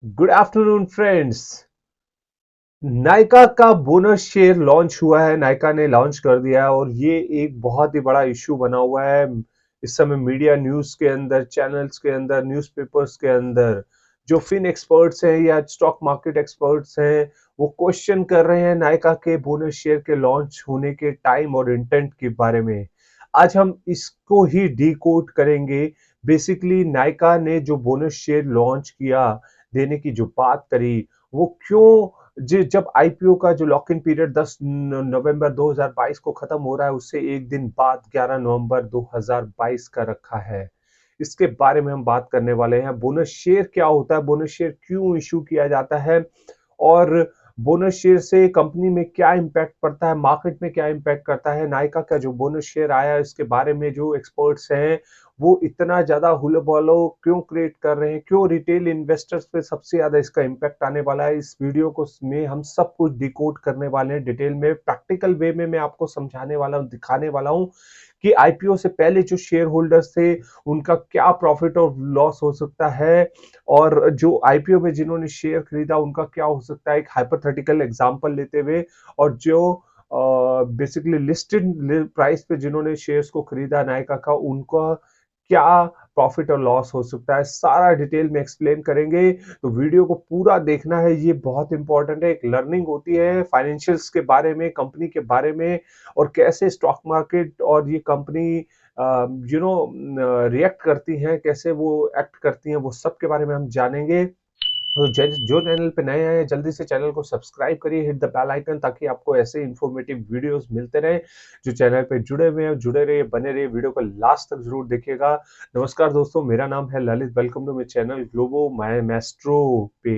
Good afternoon friends. Nykaa का bonus share launch हुआ है। नायका ने लॉन्च कर दिया है और ये एक बहुत ही बड़ा इश्यू बना हुआ है इस समय मीडिया न्यूज के अंदर, चैनल्स के अंदर, न्यूज़पेपर्स के अंदर। जो फिन एक्सपर्ट्स हैं या स्टॉक मार्केट एक्सपर्ट्स हैं, वो क्वेश्चन कर रहे हैं नायका के बोनस शेयर के लॉन्च होने के टाइम और इंटेंट के बारे में। आज हम इसको ही डिकोड करेंगे। बेसिकली नायका ने जो बोनस शेयर लॉन्च किया, देने की जो बात करी, वो क्यों, जब आईपीओ का जो लॉक इन पीरियड 10 नवंबर 2022 को खत्म हो रहा है, उससे एक दिन बाद 11 नवंबर 2022 का रखा है। इसके बारे में हम बात करने वाले हैं। बोनस शेयर क्या होता है, बोनस शेयर क्यों इशू किया जाता है, और बोनस शेयर से कंपनी में क्या इम्पैक्ट पड़ता है, मार्केट में क्या इम्पैक्ट करता है। नायका का जो बोनस शेयर आया, इसके बारे में जो एक्सपर्ट्स हैं वो इतना ज्यादा हुलबुल क्यों क्रिएट कर रहे हैं, क्यों रिटेल इन्वेस्टर्स पे सबसे ज्यादा इसका इम्पैक्ट आने वाला है। इस वीडियो को में हम सब कुछ डिकोड करने वाले हैं डिटेल में, प्रैक्टिकल वे में मैं आपको समझाने वाला हूँ, दिखाने वाला हूँ कि आईपीओ से पहले जो शेयर होल्डर्स थे उनका क्या प्रॉफिट और लॉस हो सकता है, और जो आईपीओ में जिन्होंने शेयर खरीदा उनका क्या हो सकता है, एक हाइपोथेटिकल एग्जांपल लेते हुए। और जो बेसिकली लिस्टेड प्राइस पे जिन्होंने शेयर्स को खरीदा नायका का, उनका क्या प्रॉफिट और लॉस हो सकता है, सारा डिटेल में एक्सप्लेन करेंगे। तो वीडियो को पूरा देखना है, ये बहुत इंपॉर्टेंट है। एक लर्निंग होती है फाइनेंशियल्स के बारे में, कंपनी के बारे में, और कैसे स्टॉक मार्केट और ये कंपनी रिएक्ट करती हैं, कैसे वो एक्ट करती हैं, वो सब के बारे में हम जानेंगे। तो जो चैनल पे नए हैं, जल्दी से चैनल को सब्सक्राइब करिए, हिट द बेल आइकन, ताकि आपको ऐसे इंफॉर्मेटिव वीडियोस मिलते रहे। जो चैनल पे जुड़े हुए हैं, जुड़े रहिए, बने रहिए, वीडियो को लास्ट तक जरूर देखिएगा। नमस्कार दोस्तों, मेरा नाम है Lalit. Welcome to my channel Globo My Maestro पे।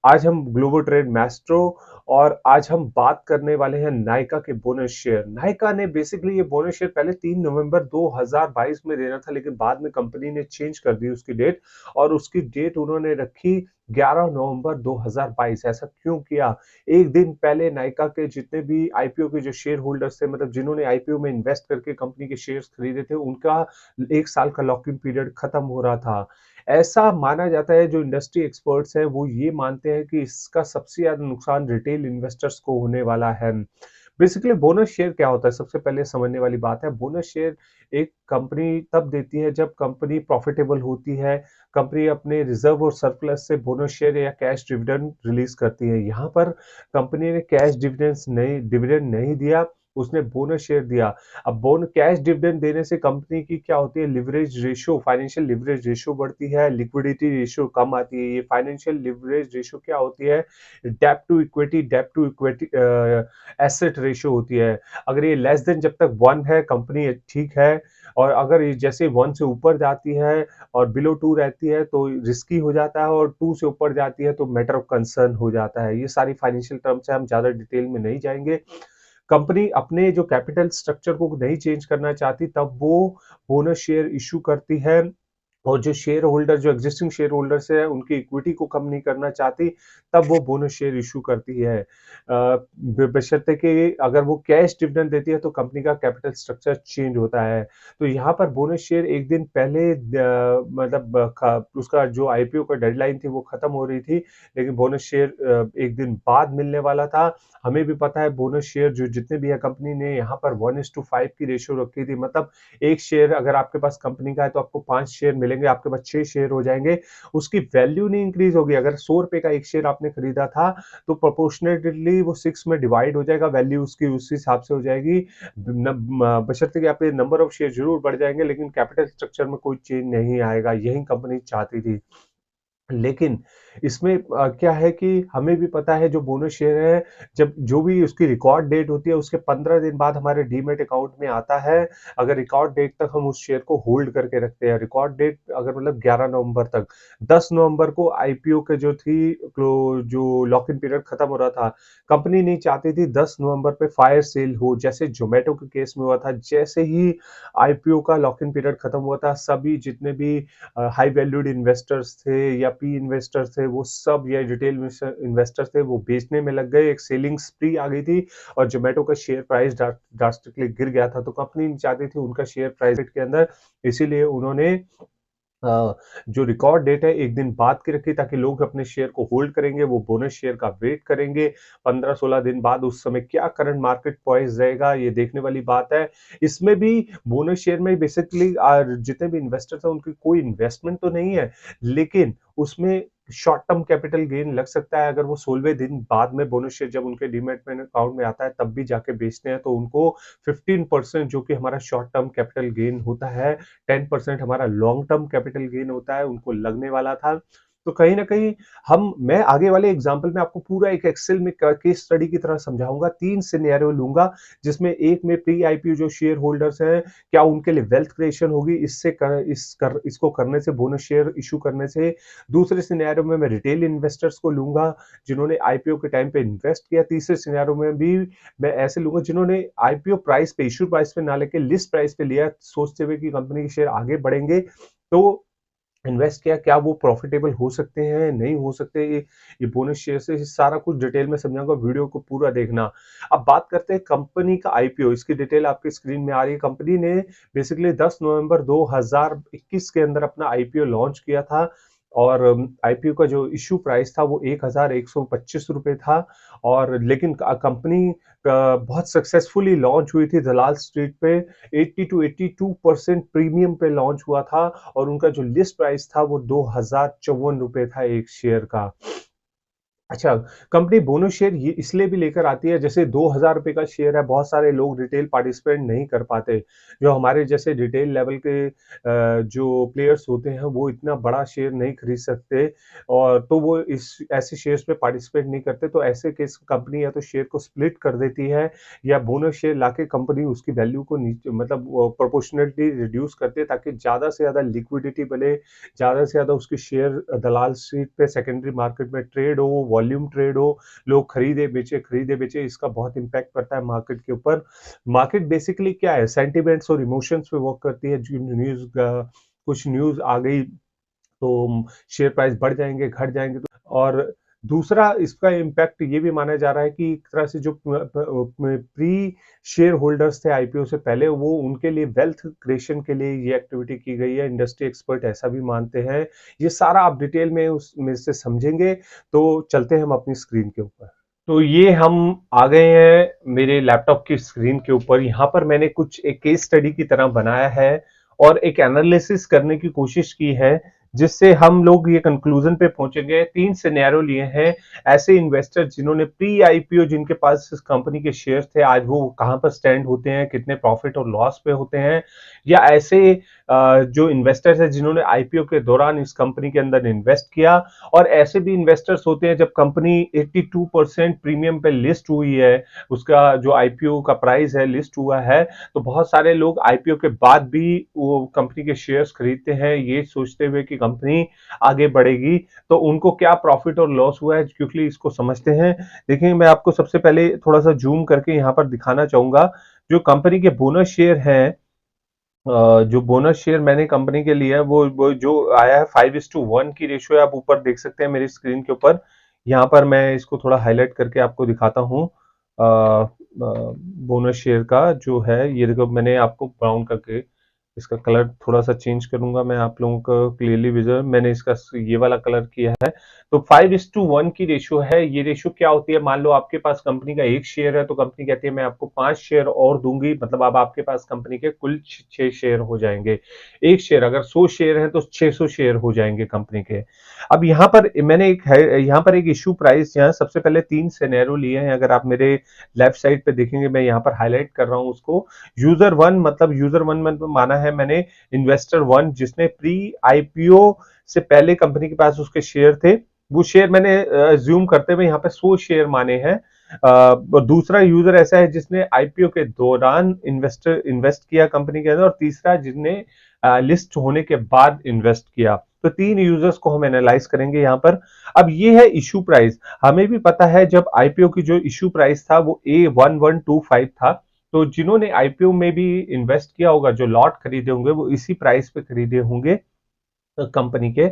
आज हम ग्लोबो ट्रेड मैस्ट्रो, और आज हम बात करने वाले हैं नायका के बोनस शेयर। नायका ने बेसिकली ये बोनस शेयर पहले 3 नवंबर 2022 में देना था, लेकिन बाद में कंपनी ने चेंज कर दी उसकी डेट, और उसकी डेट उन्होंने रखी 11 नवंबर 2022। ऐसा क्यों किया? एक दिन पहले नायका के जितने भी आईपीओ के जो शेयर होल्डर्स थे, मतलब जिन्होंने आईपीओ में इन्वेस्ट करके कंपनी के शेयर्स खरीदे थे, उनका 1 साल का लॉक इन पीरियड खत्म हो रहा था। ऐसा माना जाता है, जो इंडस्ट्री एक्सपर्ट्स हैं वो ये मानते हैं कि इसका सबसे ज्यादा नुकसान रिटेल इन्वेस्टर्स को होने वाला है। बेसिकली बोनस शेयर क्या होता है, सबसे पहले समझने वाली बात है। बोनस शेयर एक कंपनी तब देती है जब कंपनी प्रॉफिटेबल होती है, कंपनी अपने रिजर्व और सरप्लस से बोनस शेयर या कैश डिविडेंड रिलीज करती है। यहाँ पर कंपनी ने कैश डिविडेंड नहीं दिया, उसने बोनस शेयर दिया। अब बोन कैश डिविडेंड देने से कंपनी की क्या होती है, leverage ratio, financial leverage ratio बढ़ती है, लिक्विडिटी रेशियो कम आती है। ये फाइनेंशियल लिवरेज रेशियो क्या होती है, डेब्ट टू इक्विटी एसेट रेशियो होती है। अगर ये लेस देन, जब तक 1 है कंपनी ठीक है, और अगर ये जैसे 1 से ऊपर जाती है और बिलो 2 रहती है तो रिस्की हो जाता है, और 2 से ऊपर जाती है तो मैटर ऑफ कंसर्न हो जाता है। ये सारी फाइनेंशियल टर्म्स है, हम ज्यादा डिटेल में नहीं जाएंगे। कंपनी अपने जो कैपिटल स्ट्रक्चर को नहीं चेंज करना चाहती, तब वो बोनस शेयर इशू करती है। और जो शेयर होल्डर, जो एग्जिस्टिंग शेयर होल्डर्स है, उनकी इक्विटी को कम नहीं करना चाहती, तब वो बोनस शेयर इशू करती है। बशर्ते कि अगर वो कैश डिविडेंड देती है तो कंपनी का कैपिटल स्ट्रक्चर चेंज होता है। तो यहाँ पर बोनस शेयर एक दिन पहले मतलब उसका जो आईपीओ का डेडलाइन थी वो खत्म हो रही थी, लेकिन बोनस शेयर एक दिन बाद मिलने वाला था। हमें भी पता है बोनस शेयर जो जितने भी है, कंपनी ने यहाँ पर 1:5 की रेशियो रखी थी। मतलब एक शेयर अगर आपके पास कंपनी का है तो आपको 5 शेयर मिलेंगे, आपके पास 6 शेयर हो जाएंगे। उसकी वैल्यू नहीं इंक्रीज होगी। अगर 100 रुपए का एक शेयर आपने खरीदा था, तो प्रोपोर्शनेटली वो 6 में डिवाइड हो जाएगा, वैल्यू उसकी उस हिसाब से हो जाएगी। बशर्ते कि आपके नंबर ऑफ शेयर जरूर बढ़ जाएंगे, लेकिन कैपिटल स्ट्रक्चर में कोई चेंज नहीं आएगा। यही कंपनी चाहती थी। लेकिन इसमें क्या है कि हमें भी पता है, जो बोनस शेयर है, जब जो भी उसकी रिकॉर्ड डेट होती है, उसके 15 दिन बाद हमारे डीमेट अकाउंट में आता है। अगर रिकॉर्ड डेट तक हम उस शेयर को होल्ड करके रखते हैं, रिकॉर्ड डेट अगर मतलब 11 नवंबर तक, 10 नवंबर को आईपीओ के जो थी, जो लॉक इन पीरियड खत्म हो रहा था, कंपनी नहीं चाहती थी 10 नवंबर पे फायर सेल हो, जैसे जोमेटो के केस में हुआ था। जैसे ही आईपीओ का लॉक इन पीरियड खत्म हुआ था, सभी जितने भी हाई वैल्यूड इन्वेस्टर्स थे या पी इन्वेस्टर्स थे, वो सब, या रिटेल इन्वेस्टर्स थे, वो बेचने में लग गए। एक सेलिंग स्प्री आ गई थी, और जोमेटो का शेयर प्राइस ड्रास्टिकली गिर गया था। तो कंपनी चाहती थी उनका शेयर प्राइस के अंदर, इसीलिए उन्होंने जो रिकॉर्ड डेट है एक दिन बाद की रखी ताकि लोग अपने शेयर को होल्ड करेंगे, वो बोनस शेयर का वेट करेंगे 15-16 दिन बाद। उस समय क्या करंट मार्केट प्राइस रहेगा ये देखने वाली बात है। इसमें भी बोनस शेयर में बेसिकली जितने भी इन्वेस्टर्स हैं उनकी कोई इन्वेस्टमेंट तो नहीं है, लेकिन उसमें शॉर्ट टर्म कैपिटल गेन लग सकता है। अगर वो 16वें दिन बाद में बोनस शेयर जब उनके डीमैट में अकाउंट में आता है तब भी जाके बेचते हैं तो उनको 15% जो कि हमारा शॉर्ट टर्म कैपिटल गेन होता है, 10% हमारा लॉन्ग टर्म कैपिटल गेन होता है, उनको लगने वाला था। तो कहीं न कहीं मैं आगे वाले एग्जांपल में आपको पूरा एक एक्सेल में क केस स्टडी की तरह समझाऊँगा, 3 सिनेरियो लूँगा, जिसमें एक में प्री आईपीओ जो शेयर होल्डर्स हैं, क्या उनके लिए वेल्थ क्रिएशन होगी इसको करने से, बोनस शेयर इश्यू करने से। दूसरे सिनेरियो में मैं रिटेल इन्वेस्टर्स को लूँगा, जिन्होंने आईपीओ के टाइम पे इन्वेस्ट किया। तीसरे सिनेरियो में भी मैं ऐसे लूँगा जिन्होंने आईपीओ प्राइस पे, इश्यू प्राइस पे ना लेके लिस्ट प्राइस पे लिया, सोचते हुए कि कंपनी के शेयर आगे बढ़ेंगे। तो इन्वेस्ट किया, क्या वो प्रॉफिटेबल हो सकते हैं, नहीं हो सकते, ये बोनस शेयर से सारा कुछ डिटेल में समझाऊंगा, वीडियो को पूरा देखना। अब बात करते हैं कंपनी का आईपीओ, इसकी डिटेल आपकी स्क्रीन में आ रही है। कंपनी ने बेसिकली 10 नवंबर 2021 के अंदर अपना आईपीओ लॉन्च किया था और आईपीओ का जो इश्यू प्राइस था वो 1125 रुपए था। और लेकिन कंपनी बहुत सक्सेसफुली लॉन्च हुई थी दलाल स्ट्रीट पे, 80 टू 82% प्रीमियम पे लॉन्च हुआ था और उनका जो लिस्ट प्राइस था वो 2054 रुपए था एक शेयर का। अच्छा, कंपनी बोनस शेयर ये इसलिए भी लेकर आती है, जैसे 2000 रुपए का शेयर है, बहुत सारे लोग रिटेल पार्टिसिपेट नहीं कर पाते। जो हमारे जैसे रिटेल लेवल के जो प्लेयर्स होते हैं वो इतना बड़ा शेयर नहीं खरीद सकते और तो वो इस ऐसे शेयर्स में पार्टिसिपेट नहीं करते। तो ऐसे केस कंपनी या तो शेयर को स्प्लिट कर देती है या बोनस शेयर लाके कंपनी उसकी वैल्यू को नीचे मतलब प्रोपोर्शनली रिड्यूस करती है ताकि ज़्यादा से ज़्यादा लिक्विडिटी बने, ज़्यादा से ज़्यादा उसके शेयर दलाल स्ट्रीट पे सेकेंडरी मार्केट में ट्रेड हो, वॉल्यूम ट्रेड हो, लोग खरीदे बेचे, इसका बहुत इम्पैक्ट पड़ता है मार्केट के ऊपर। मार्केट बेसिकली क्या है, सेंटिमेंट्स और इमोशंस पे वर्क करती है। जो न्यूज़ कुछ न्यूज़ आ गई तो शेयर प्राइस बढ़ जाएंगे, घट जाएंगे। और दूसरा इसका इम्पैक्ट ये भी माना जा रहा है कि एक तरह से जो प्री शेयर होल्डर्स थे आईपीओ से पहले, वो उनके लिए वेल्थ क्रिएशन के लिए ये एक्टिविटी की गई है। इंडस्ट्री एक्सपर्ट ऐसा भी मानते हैं। ये सारा आप डिटेल में उसमें से समझेंगे। तो चलते हैं हम अपनी स्क्रीन के ऊपर। तो ये हम आ गए हैं मेरे लैपटॉप की स्क्रीन के ऊपर। यहाँ पर मैंने कुछ एक केस स्टडी की तरह बनाया है और एक एनालिसिस करने की कोशिश की है, जिससे हम लोग ये कंक्लूजन पे पहुंचेंगे। 3 सिनेरियो लिए हैं, ऐसे इन्वेस्टर जिन्होंने प्री आईपीओ, जिनके पास इस कंपनी के शेयर थे, आज वो कहां पर स्टैंड होते हैं, कितने प्रॉफिट और लॉस पे होते हैं। या ऐसे जो इन्वेस्टर्स हैं जिन्होंने आईपीओ के दौरान इस कंपनी के अंदर इन्वेस्ट किया। और ऐसे भी इन्वेस्टर्स होते हैं जब कंपनी 82% प्रीमियम पे लिस्ट हुई है, उसका जो आईपीओ का प्राइस है लिस्ट हुआ है, तो बहुत सारे लोग आईपीओ के बाद भी वो कंपनी के शेयर्स खरीदते हैं ये सोचते हुए कि कंपनी आगे बढ़ेगी। तो उनको क्या प्रॉफिट और लॉस हुआ है, क्योंकि इसको समझते हैं। देखिए, मैं आपको सबसे पहले थोड़ा सा जूम करके यहाँ पर दिखाना चाहूंगा। जो कंपनी के बोनस शेयर हैं, जो बोनस शेयर मैंने कंपनी के लिए है, वो जो आया है 5:1 की रेशियो है, आप ऊपर देख सकते हैं मेरी स्क्रीन के ऊपर। यहाँ पर मैं इसको थोड़ा हाईलाइट करके आपको दिखाता हूँ। बोनस शेयर का जो है, ये देखो, मैंने आपको ब्राउन करके इसका कलर थोड़ा सा चेंज करूंगा मैं आप लोगों को क्लियरली विजिबल। मैंने इसका ये वाला कलर किया है। तो 5:1 की रेशियो है। ये रेशियो क्या होती है, मान लो आपके पास कंपनी का एक शेयर है तो कंपनी कहती है मैं आपको 5 शेयर और दूंगी, मतलब अब आपके पास कंपनी के कुल 6 शेयर हो जाएंगे। एक शेयर, अगर 100 शेयर है तो 600 शेयर हो जाएंगे कंपनी के। अब यहाँ पर मैंने एक है, यहाँ पर एक इश्यू प्राइस, यहाँ सबसे पहले 3 सिनेरियो लिए हैं। अगर आप मेरे लेफ्ट साइड पे देखेंगे, मैं यहाँ पर हाईलाइट कर रहा हूँ उसको। यूजर वन, मतलब यूजर वन में माना है मैंने इन्वेस्टर वन, जिसने प्री आईपीओ से पहले कंपनी के पास उसके शेयर थे। वो शेयर मैंने ज्यूम करते हुए यहाँ पे 100 शेयर माने हैं। दूसरा यूजर ऐसा है जिसने आईपीओ के दौरान इन्वेस्ट किया कंपनी के अंदर, और तीसरा जिसने लिस्ट होने के बाद इन्वेस्ट किया। तो 3 यूजर्स को हम एनालाइज करेंगे यहाँ पर। अब ये है इशू प्राइस। हमें भी पता है जब आईपीओ की जो इशू प्राइस था वो A1125 था। तो जिन्होंने आईपीओ में भी इन्वेस्ट किया होगा, जो लॉट खरीदे होंगे, वो इसी प्राइस पे खरीदे होंगे कंपनी के।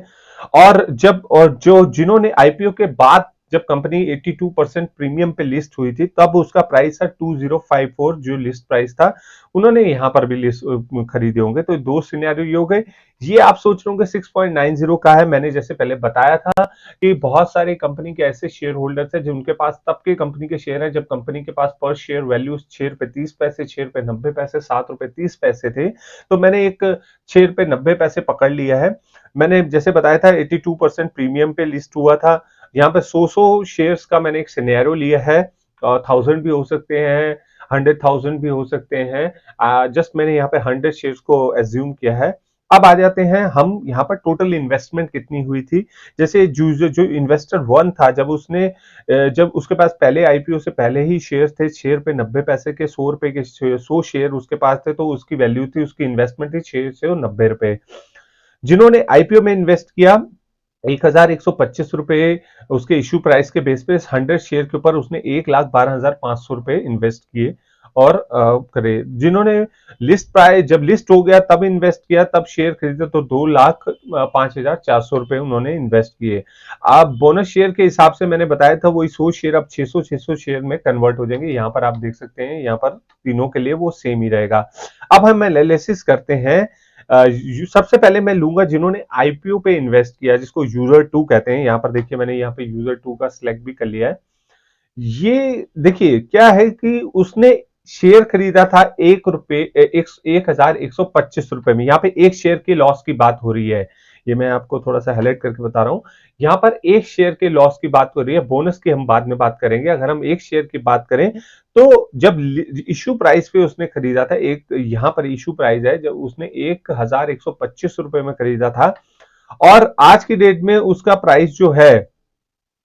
और जो जिन्होंने आईपीओ के बाद जब कंपनी 82% प्रीमियम पे लिस्ट हुई थी, तब उसका प्राइस था 2054, जो लिस्ट प्राइस था। उन्होंने यहाँ पर भी लिस्ट खरीदे होंगे। तो दो सिनेरियो ये हो गए। ये आप सोच रहे होंगे 6.90 का है। मैंने जैसे पहले बताया था कि बहुत सारे कंपनी के ऐसे शेयर होल्डर्स हैं जिनके पास तब के कंपनी के शेयर हैं जब कंपनी के पास पर शेयर वैल्यू 6 रुपए 30 पैसे, 6 रुपए 90 पैसे, 7 रुपए 30 पैसे थे। तो मैंने एक 6 रुपए 90 पैसे पकड़ लिया है। मैंने जैसे बताया था 82% प्रीमियम पे लिस्ट हुआ था। यहाँ पे 100 शेयर्स का मैंने एक सिनेरियो लिया है। 1000 भी हो सकते हैं, 100,000 भी हो सकते हैं। जस्ट मैंने यहाँ पे 100 शेयर्स को एज्यूम किया है। अब आ जाते हैं हम यहाँ पर टोटल इन्वेस्टमेंट कितनी हुई थी। जैसे जो इन्वेस्टर वन था, जब उसके पास पहले आईपीओ से पहले ही शेयर थे 6 रुपए 90 पैसे के, 100 रुपए के 100 शेयर उसके पास थे, तो उसकी वैल्यू थी, उसकी इन्वेस्टमेंट थी 690 रुपए। जिन्होंने आईपीओ में इन्वेस्ट किया 1125 रुपए उसके इश्यू प्राइस के बेस पे 100 शेयर के ऊपर उसने 1,12,500 रुपए इन्वेस्ट किए और करे। जिन्होंने लिस्ट प्राइस जब लिस्ट हो गया तब इन्वेस्ट किया, तब शेयर खरीदे, तो 2,05,400 रुपए उन्होंने इन्वेस्ट किए। अब बोनस शेयर के हिसाब से मैंने बताया था वही 100 शेयर अब 600 शेयर में कन्वर्ट हो जाएंगे। यहाँ पर आप देख सकते हैं, यहाँ पर तीनों के लिए वो सेम ही रहेगा। अब हम एनालिसिस करते हैं। सबसे पहले मैं लूंगा जिन्होंने आईपीओ पे इन्वेस्ट किया, जिसको यूजर टू कहते हैं। यहाँ पर देखिए मैंने यहाँ पे यूजर टू का सिलेक्ट भी कर लिया है। ये देखिए क्या है कि उसने शेयर खरीदा था 1,125 रुपए में। यहाँ पे एक शेयर के लॉस की बात हो रही है। ये मैं आपको थोड़ा सा हाईलाइट करके बता रहा हूं। यहाँ पर एक शेयर के लॉस की बात हो रही है। बोनस की हम बाद में बात करेंगे। अगर हम एक शेयर की बात करें तो जब इश्यू प्राइस पे उसने खरीदा था, एक यहाँ पर इश्यू प्राइस है, जब उसने 1,125 रुपए में खरीदा था और आज की डेट में उसका प्राइस जो है,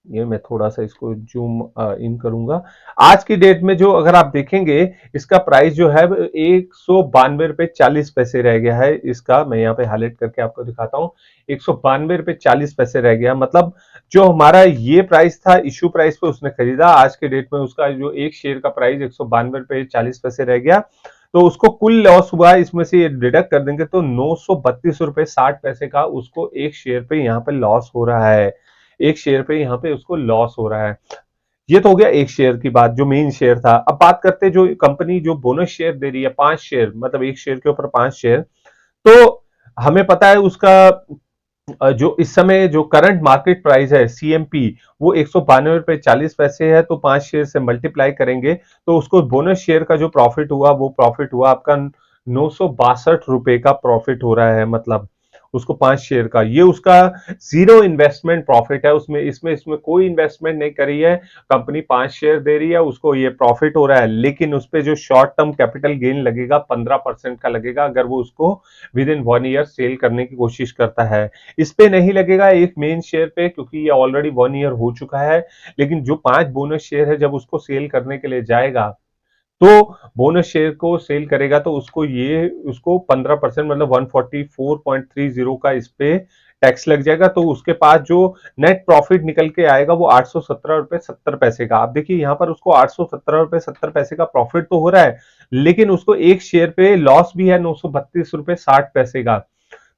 ये मैं थोड़ा सा इसको जूम इन करूंगा। आज की डेट में जो अगर आप देखेंगे, इसका प्राइस जो है 192 रुपए 40 पैसे रह गया है। इसका मैं यहाँ पे हाईलाइट करके आपको दिखाता हूँ। 192 रुपए 40 पैसे रह गया। मतलब जो हमारा ये प्राइस था इश्यू प्राइस पे उसने खरीदा, आज के डेट में उसका जो एक शेयर का प्राइस 192 रुपए 40 पैसे रह गया। तो उसको कुल लॉस हुआ, इसमें से ये डिडक्ट कर देंगे तो 932 रुपए 60 पैसे का उसको एक शेयर पे यहाँ पे लॉस हो रहा है। एक शेयर पे यहाँ पे उसको लॉस हो रहा है। ये तो हो गया एक शेयर की बात, जो मेन शेयर था। अब बात करते हैं जो कंपनी जो बोनस शेयर दे रही है, 5 शेयर, मतलब एक शेयर के ऊपर 5 शेयर। तो हमें पता है उसका जो इस समय जो करंट मार्केट प्राइस है सीएमपी, वो 192 रुपए 40 पैसे है। तो 5 शेयर से मल्टीप्लाई करेंगे तो उसको बोनस शेयर का जो प्रॉफिट हुआ, वो प्रॉफिट हुआ आपका 962 रुपए का प्रॉफिट हो रहा है। मतलब उसको 5 शेयर का, ये उसका जीरो इन्वेस्टमेंट प्रॉफिट है। उसमें इसमें इसमें कोई इन्वेस्टमेंट नहीं करी है। कंपनी 5 शेयर दे रही है, उसको ये प्रॉफिट हो रहा है। लेकिन उस पर जो शॉर्ट टर्म कैपिटल गेन लगेगा 15% का लगेगा, अगर वो उसको विद इन 1 ईयर सेल करने की कोशिश करता है। इस पे नहीं लगेगा एक मेन शेयर पे, क्योंकि ये ऑलरेडी 1 ईयर हो चुका है। लेकिन जो 5 बोनस शेयर है, जब उसको सेल करने के लिए जाएगा, तो बोनस शेयर को सेल करेगा तो उसको 15% मतलब 144.30 का इस पे टैक्स लग जाएगा। तो उसके पास जो नेट प्रॉफिट निकल के आएगा वो 817 रुपए 70 पैसे का। आप देखिए यहाँ पर उसको 817 रुपए 70 पैसे का प्रॉफिट तो हो रहा है, लेकिन उसको एक शेयर पे लॉस भी है 932 रुपए 60 पैसे का।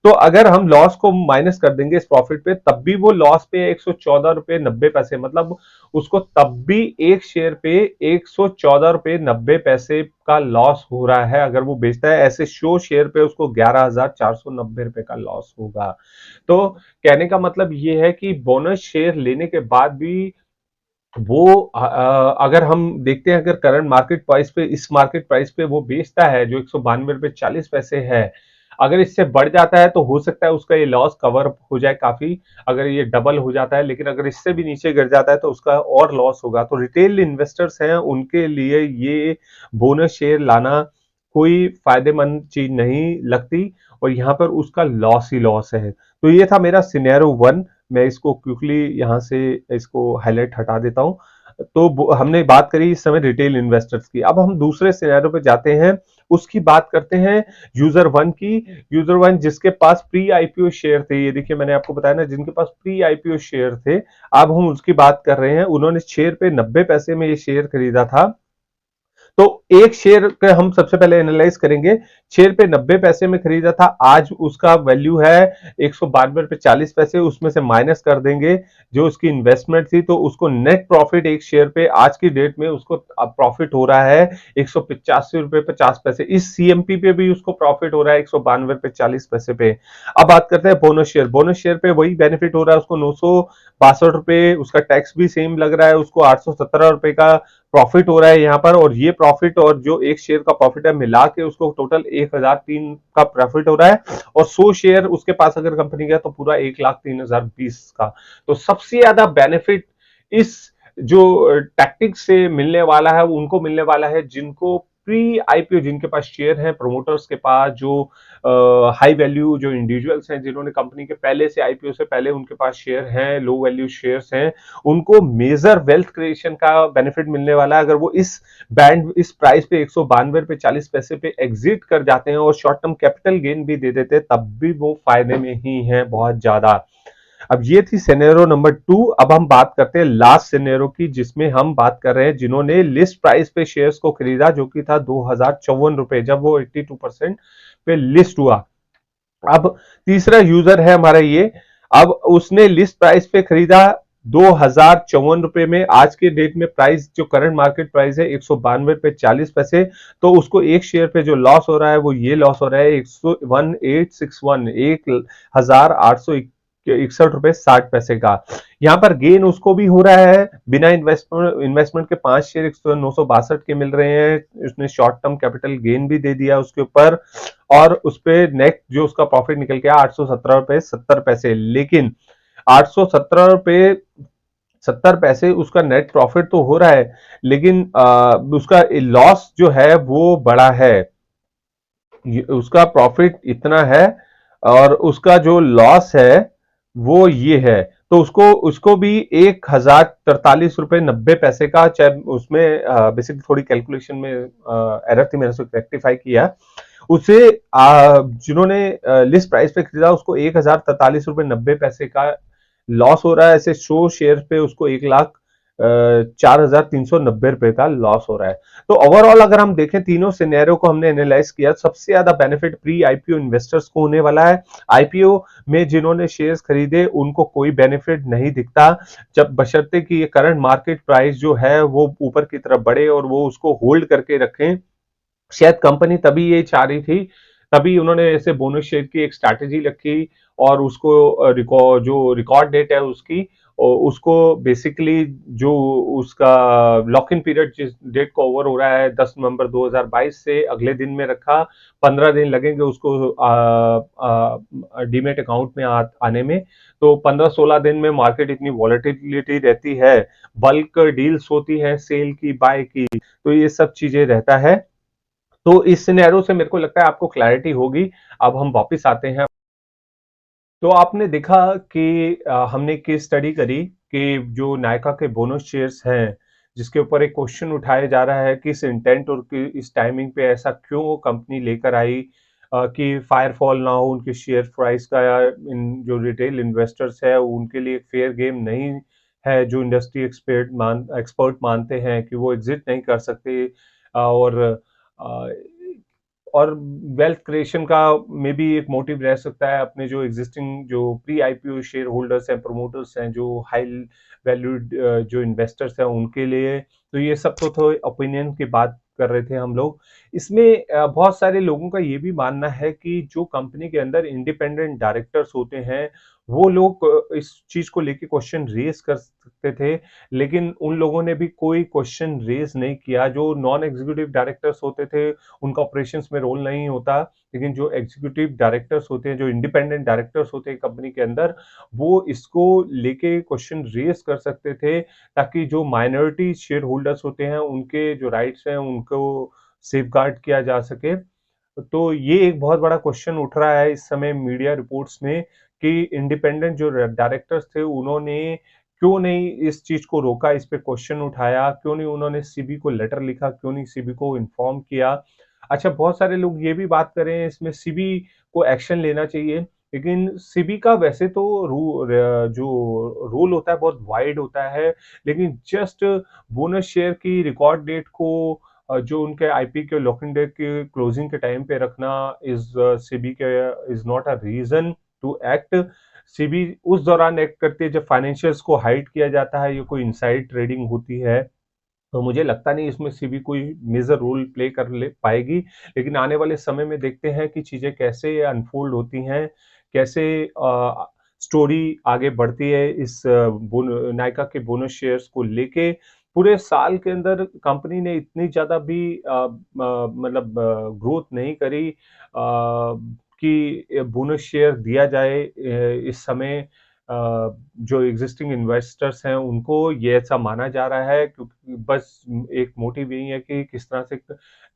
तो अगर हम लॉस को माइनस कर देंगे इस प्रॉफिट पे, तब भी वो लॉस पे 114 रुपए 90 पैसे। मतलब उसको तब भी एक शेयर पे 114 रुपए 90 पैसे का लॉस हो रहा है अगर वो बेचता है। ऐसे 100 शेयर पे उसको 11,490 रुपए का लॉस होगा। तो कहने का मतलब ये है कि बोनस शेयर लेने के बाद भी वो अगर हम देखते हैं, अगर करंट मार्केट प्राइस पे, इस मार्केट प्राइस पे वो बेचता है जो 192 रुपए 40 पैसे है, अगर इससे बढ़ जाता है तो हो सकता है उसका ये लॉस कवर हो जाए काफी, अगर ये डबल हो जाता है। लेकिन अगर इससे भी नीचे गिर जाता है तो उसका और लॉस होगा। तो रिटेल इन्वेस्टर्स हैं, उनके लिए ये बोनस शेयर लाना कोई फायदेमंद चीज नहीं लगती, और यहाँ पर उसका लॉस ही लॉस है। तो ये था मेरा सिनेरियो वन। मैं इसको क्विकली यहाँ से इसको हाईलाइट हटा देता हूँ। तो हमने बात करी इस समय रिटेल इन्वेस्टर्स की। अब हम दूसरे सिनेरियो पे जाते हैं, उसकी बात करते हैं यूजर वन की। यूजर वन जिसके पास प्री आईपीओ शेयर थे, ये देखिए मैंने आपको बताया ना, जिनके पास प्री आईपीओ शेयर थे, अब हम उसकी बात कर रहे हैं। उन्होंने 6 रुपए 90 पैसे में ये शेयर खरीदा था। तो एक शेयर का हम सबसे पहले एनालाइज करेंगे। शेयर पे 90 पैसे में खरीदा था, आज उसका वैल्यू है 192 रुपए 40 पैसे, उसमें से माइनस कर देंगे जो उसकी इन्वेस्टमेंट थी, तो उसको नेट प्रॉफिट एक शेयर पे आज की डेट में उसको प्रॉफिट हो रहा है 185 रुपए 50 पैसे। इस सीएमपी पे भी उसको प्रॉफिट हो रहा है 192 रुपए 40 पैसे पे। अब बात करते हैं बोनस शेयर। बोनस शेयर पे वही बेनिफिट हो रहा है उसको 962 रुपए, उसका टैक्स भी सेम लग रहा है, उसको 817 रुपए का प्रॉफिट हो रहा है यहाँ पर। और ये प्रॉफिट और जो एक शेयर का प्रॉफिट है मिला के उसको टोटल 1003 का प्रॉफिट हो रहा है। और 100 शेयर उसके पास अगर कंपनी का तो पूरा 1,03,020 का। तो सबसे ज्यादा बेनिफिट इस जो टैक्टिक्स से मिलने वाला है उनको मिलने वाला है जिनको प्री आईपीओ, जिनके पास शेयर है, प्रमोटर्स के पास जो हाई वैल्यू जो इंडिविजुअल्स हैं जिन्होंने कंपनी के पहले से आईपीओ से पहले उनके पास शेयर हैं, लो वैल्यू शेयर्स हैं, उनको मेजर वेल्थ क्रिएशन का बेनिफिट मिलने वाला है। अगर वो इस प्राइस पे 192 रुपए 40 पैसे पे एग्जिट कर जाते हैं और शॉर्ट टर्म कैपिटल गेन भी दे देते हैं, तब भी वो फायदे में ही है बहुत ज्यादा। अब ये थी सिनेरियो नंबर 2। अब हम बात करते हैं लास्ट सिनेरियो की, जिसमें हम बात कर रहे हैं जिन्होंने लिस्ट प्राइस पे शेयर्स को खरीदा, जो कि था 2054 रुपए, जब वो 82% पे लिस्ट हुआ। अब तीसरा यूजर है हमारा ये। अब उसने लिस्ट प्राइस पे खरीदा 2054 रुपए में, आज के डेट में प्राइस जो करंट मार्केट प्राइस है 192 रुपए 40 पैसे। तो उसको एक शेयर पे जो लॉस हो रहा है वो ये लॉस हो रहा है 1861, 1,861 रुपए 60 पैसे का। यहाँ पर गेन उसको भी हो रहा है बिना इन्वेस्टमेंट के। 5 शेयर 962 के मिल रहे हैं, उसने शॉर्ट टर्म कैपिटल गेन भी दे दिया उसके ऊपर। और उस पे नेट जो उसका प्रॉफिट निकल के 817 रुपए 70 पैसे। लेकिन 817 रुपए 70 पैसे उसका नेट प्रॉफिट तो हो रहा है, लेकिन उसका लॉस जो है वो बड़ा है। उसका प्रॉफिट इतना है और उसका जो लॉस है वो ये है। तो उसको उसको भी 1,043 रुपए 90 पैसे का, चाहे उसमें बेसिकली थोड़ी कैलकुलेशन में एरर थी, मैंने उसको रेक्टिफाई किया। उसे जिन्होंने लिस्ट प्राइस पे खरीदा उसको 1,043 रुपए 90 पैसे का लॉस हो रहा है। ऐसे 100 शेयर पे उसको 1,04,390 रुपए का लॉस हो रहा है। तो ओवरऑल अगर हम देखें तीनों सिनेरियो को हमने एनालाइज किया, सबसे ज्यादा बेनिफिट प्री आईपीओ इन्वेस्टर्स को होने वाला है। आईपीओ में जिन्होंने शेयर्स खरीदे उनको कोई बेनिफिट नहीं दिखता, जब बशर्ते कि ये करंट मार्केट प्राइस जो है वो ऊपर की तरफ बढ़े और वो उसको होल्ड करके रखें। शायद कंपनी तभी ये चाह रही थी, तभी उन्होंने ऐसे बोनस शेयर की एक स्ट्रैटेजी रखी। और उसको जो रिकॉर्ड डेट है उसकी, उसको बेसिकली जो उसका लॉक इन पीरियड जिस डेट को ओवर हो रहा है 10 नवंबर 2022 से अगले दिन में रखा। 15 दिन लगेंगे उसको डीमेट अकाउंट में आने में। तो 15-16 दिन में मार्केट इतनी वॉलेटिलिटी रहती है, बल्क डील्स होती है सेल की बाय की, तो ये सब चीजें रहता है। तो इस सिनेरियो से मेरे को लगता है आपको क्लैरिटी होगी। अब हम वापस आते हैं। तो आपने देखा कि हमने केस स्टडी करी कि जो नायका के बोनस शेयर्स हैं, जिसके ऊपर एक क्वेश्चन उठाया जा रहा है कि इस इंटेंट और इस टाइमिंग पे ऐसा क्यों कंपनी लेकर आई कि फायरफॉल ना हो उनके शेयर प्राइस का, या इन जो रिटेल इन्वेस्टर्स है उनके लिए फेयर गेम नहीं है, जो इंडस्ट्री एक्सपर्ट मानते हैं कि वो एग्जिट नहीं कर सकते। और अ, और वेल्थ क्रिएशन का मे बी एक मोटिव रह सकता है अपने जो एग्जिस्टिंग जो प्री आईपीओ शेयर होल्डर्स हैं, प्रमोटर्स हैं, जो हाई वैल्यूड जो इन्वेस्टर्स हैं उनके लिए। तो ये सब तो ओपिनियन की बात कर रहे थे हम लोग। इसमें बहुत सारे लोगों का ये भी मानना है कि जो कंपनी के अंदर इंडिपेंडेंट डायरेक्टर्स होते हैं वो लोग इस चीज को लेके क्वेश्चन रेज कर सकते थे, लेकिन उन लोगों ने भी कोई क्वेश्चन रेज नहीं किया। जो नॉन एग्जीक्यूटिव डायरेक्टर्स होते थे उनका ऑपरेशंस में रोल नहीं होता, लेकिन जो एग्जीक्यूटिव डायरेक्टर्स होते हैं, जो इंडिपेंडेंट डायरेक्टर्स होते हैं कंपनी के अंदर, वो इसको लेके क्वेश्चन रेज कर सकते थे, ताकि जो माइनॉरिटी शेयर होल्डर्स होते हैं उनके जो राइट्स हैं उनको सेफगार्ड किया जा सके। तो ये एक बहुत बड़ा क्वेश्चन उठ रहा है इस समय मीडिया रिपोर्ट्स में कि इंडिपेंडेंट जो डायरेक्टर्स थे उन्होंने क्यों नहीं इस चीज को रोका, इस पे क्वेश्चन उठाया, क्यों नहीं उन्होंने सीबी को लेटर लिखा, क्यों नहीं सीबी को इन्फॉर्म किया। अच्छा, बहुत सारे लोग ये भी बात कर रहे हैं इसमें सीबी को एक्शन लेना चाहिए, लेकिन सीबी का वैसे तो जो रोल होता है बहुत वाइड होता है, लेकिन जस्ट बोनस शेयर की रिकॉर्ड डेट को जो उनके आईपी के लॉकिंग डे के क्लोजिंग के टाइम पे रखना इज सेबी के is not a reason to act. SEBI उस दौरान एक्ट करती है जब फाइनेंशियल्स को हाइड किया जाता है, ये कोई इनसाइड ट्रेडिंग होती है। तो मुझे लगता नहीं इसमें सेबी कोई मेजर रोल प्ले कर ले पाएगी, लेकिन आने वाले समय में देखते हैं कि चीजें कैसे अनफोल्ड होती हैं, कैसे स्टोरी आगे बढ़ती है इस नायका के बोनस शेयर्स को लेके। पूरे साल के अंदर कंपनी ने इतनी ज्यादा भी मतलब ग्रोथ नहीं करी कि बोनस शेयर दिया जाए इस समय। जो एग्जिस्टिंग इन्वेस्टर्स हैं उनको ये ऐसा माना जा रहा है, क्योंकि बस एक मोटिव यही है कि किस तरह से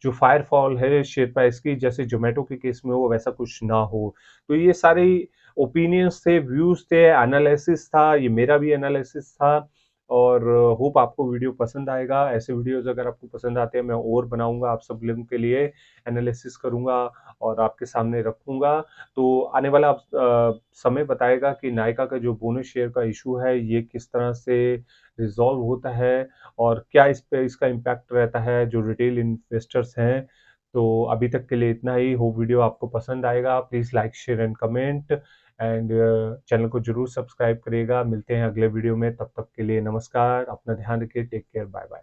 जो फायरफॉल है शेयर प्राइस की, जैसे जोमेटो के केस में हो वैसा कुछ ना हो। तो ये सारे ओपिनियंस थे, व्यूज थे, एनालिसिस था, ये मेरा भी एनालिसिस था। और होप आपको वीडियो पसंद आएगा। ऐसे वीडियोस अगर आपको पसंद आते हैं मैं और बनाऊंगा आप सब लोगों के लिए, एनालिसिस करूंगा और आपके सामने रखूंगा। तो आने वाला समय बताएगा कि नायका का जो बोनस शेयर का इशू है ये किस तरह से रिजॉल्व होता है और क्या इस पे इसका इम्पैक्ट रहता है जो रिटेल इन्वेस्टर्स हैं। तो अभी तक के लिए इतना ही। होप वीडियो आपको पसंद आएगा। Please like share and comment and channel को जरूर सब्सक्राइब करिएगा। मिलते हैं अगले वीडियो में, तब तक के लिए नमस्कार, अपना ध्यान रखिए, टेक केयर, बाय बाय।